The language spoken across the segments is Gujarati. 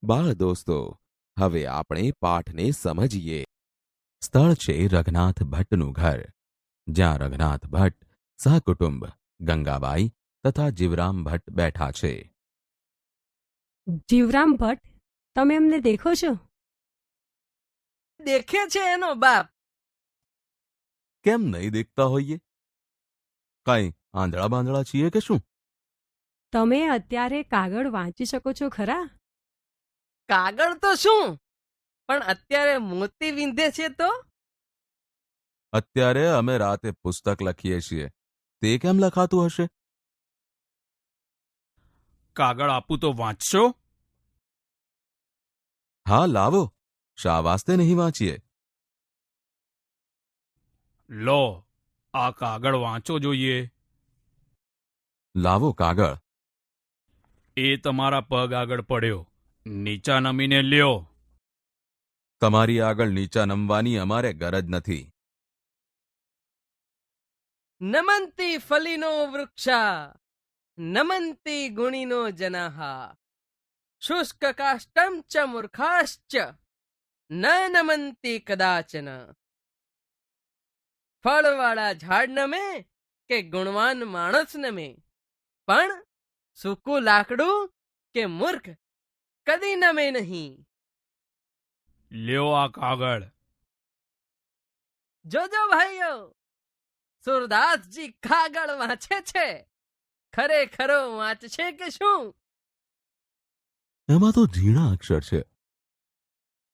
બાળ દોસ્તો, હવે આપણે પાઠને સમજીએ. સ્થળ છે રઘનાથ ભટ્ટનું ઘર, જ્યાં રઘનાથ ભટ્ટ સહકુટુંબ ગંગાબાઈ તથા જીવરામ ભટ્ટ બેઠા છે. જીવરામ ભટ્ટ, તમે એમને દેખો છો? દેખે છે એનો બાપ. કેમ નહીં દેખતા હોઈએ? કાંઈ આંધળા બાંધળા છીએ કે શું? તમે અત્યારે કાગળ વાંચી શકો છો ખરા? કાગળ તો શું, પણ અત્યારે મોતી વિંધે છે તો અત્યારે અમે રાતે પુસ્તક લખીએ છીએ, તે કેમ લખાતું હશે? કાગળ આપું તો વાંચશો? હા, લાવો. શા વાસ્તે નહીં વાંચીએ? લો, આ કાગળ વાંચો જોઈએ. લાવો કાગળ. એ તમારા પગ આગળ પડ્યો, નીચા નમીને લ્યો. તમારી આગળ નીચા નમવાની અમારે ગરજ નથી. નમંતી ફલીનો વૃક્ષા, નમંતી ગુણીનો જનાહા, શુષ્ક કાષ્ટમ ચ મૂર્ખાશ્ચ ન નમંતી કદાચન. ફળવાળા ઝાડ નમે કે ગુણવાન માણસ નમે, પણ સૂકું લાકડું કે મૂર્ખ કદી નમે નહીં. લ્યો આ કાગળ. જોજો ભાઈઓ, સુરદાસજી કાગળ વાંચે છે. ખરેખરો વાંચશે કે શું? એમાં તો ઝીણા અક્ષર છે.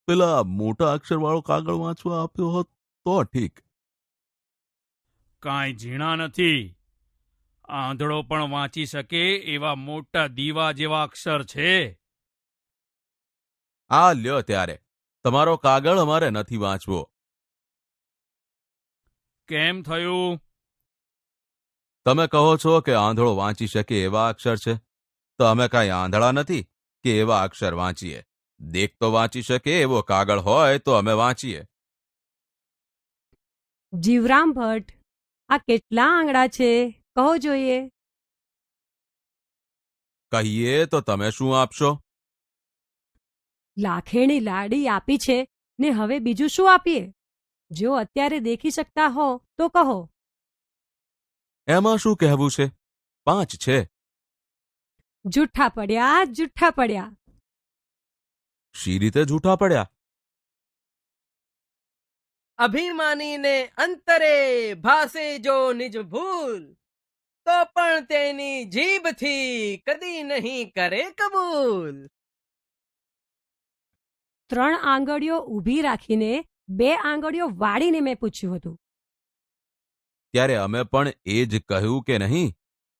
પેલા મોટા અક્ષરવાળો કાગળ વાંચવા આપ્યો હોત તો ઠીક. કાંઈ ઝીણા નથી. આંધળો પણ વાંચી શકે એવા મોટા દીવા જેવા અક્ષર છે. આ લ્યો ત્યારે, તમારો કાગળ અમારે નથી વાંચવો. કેમ થયું? તમે કહો છો કે આંધળો વાંચી શકે એવા અક્ષર છે, તો અમે કાંઈ આંધળા નથી કે એવા અક્ષર વાંચીએ. દેખતો વાંચી શકે એવો કાગળ હોય તો અમે વાંચીએ. જીવરામ ભટ્ટ, આ કેટલા આંગળા છે કહો જોઈએ? કહીએ તો તમે શું આપશો? લાખેણી લાડી આપી છે ને હવે બીજું શું આપીએ? જો અત્યારે દેખી શકતા હો તો કહો. એમાં શું કહેવું છે? 5 છે. જૂઠા પડ્યા, જૂઠા પડ્યા. શી રીતે જૂઠા પડ્યા? અભિમાનીને અંતરે ભાસે જો નિજ ભૂલ, તો પણ તેની જીભથી કદી નહીં કરે કબૂલ. 3 આંગળીઓ ઊભી રાખીને 2 આંગળીઓ વાળીને મેં પૂછ્યું હતું. ત્યારે અમે પણ એ જ કહ્યું કે નહીં?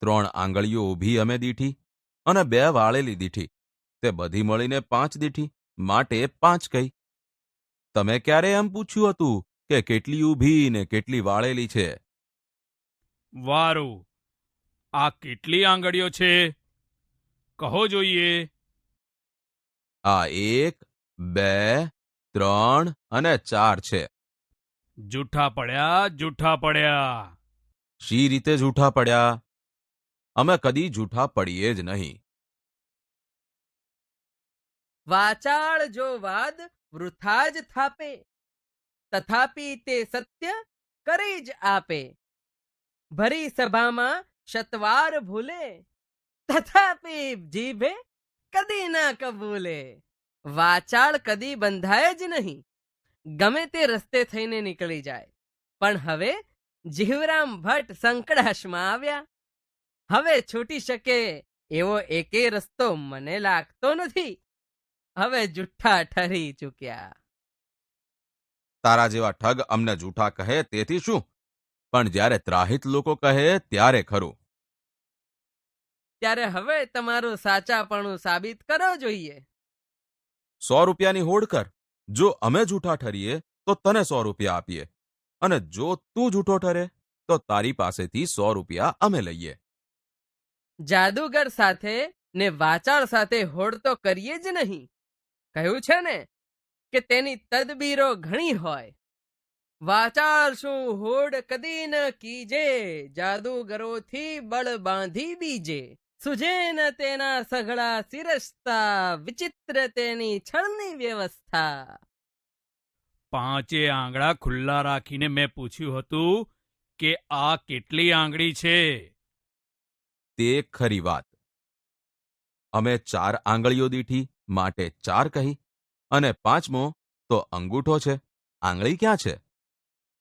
3 આંગળીઓ ઊભી અમે દીઠી અને 2 વાળેલી દીઠી, તે બધી મળીને 5 દીઠી, માટે 5 કહી. તમે ક્યારે એમ પૂછ્યું હતું કે કેટલી ઊભી ને કેટલી વાળેલી છે? વારું, આ કેટલી આંગળીઓ છે? કહો જોઈએ. આ 1, 2, 3 અને 4 છે. જૂઠા પડ્યા, જૂઠા પડ્યા. શી રીતે જૂઠા પડ્યા? અમે કદી જૂઠા પડીએ જ નહીં. વાચાળ જો વાદ વૃથા જ થાપે, તથાપી તે સત્ય કરી જ આપે. ભરી સભામાં શતવાર ભૂલે, તથાપી જીભે કદી ના કબૂલે. વાચાળ કદી બંધાય જ નહીં, ગમે તે રસ્તે થઈને નીકળી જાય. પણ હવે જીવરામ ભટ્ટ સંકડાશમાં આવ્યા. હવે છૂટી શકે એવો એકે રસ્તો મને લાગતો નથી. હવે જુઠ્ઠા ઠરી ચૂક્યા. તારા જેવા ઠગ અમને જૂઠા કહે તેથી શું, પણ જ્યારે ત્રાહિત લોકો કહે ત્યારે ખરું. ત્યારે હવે તમારું સાચાપણું સાબિત કરો જોઈએ. 100 રૂપિયાની હોડ કર. જો અમે જૂઠા ઠરીએ તો તને 100 રૂપિયા આપીએ, અને જો તું જૂઠો ઠરે તો તારી પાસેથી 100 રૂપિયા અમે લઈએ. જાદુગર સાથે ને વાચાળ સાથે હોડ તો કરીએ જ નહીં. કહ્યું છે ને કે તેની તદબીરો ઘણી હોય. વાચાળ શું હોડ કદી ન કીજે, જાદુગરોથી બળ બાંધી બીજે. સુજેન તેના સઘળા શિરસ્તા, વિચિત્ર તેની છળની વ્યવસ્થા. પાંચે આંગળા ખુલ્લા રાખીને મેં પૂછ્યું હતું કે આ કેટલી આંગળી છે? તે ખરી વાત. અમે 4 આંગળીઓ દીઠી માટે 4 કહી, અને પાંચમો તો અંગૂઠો છે. આંગળી ક્યાં છે?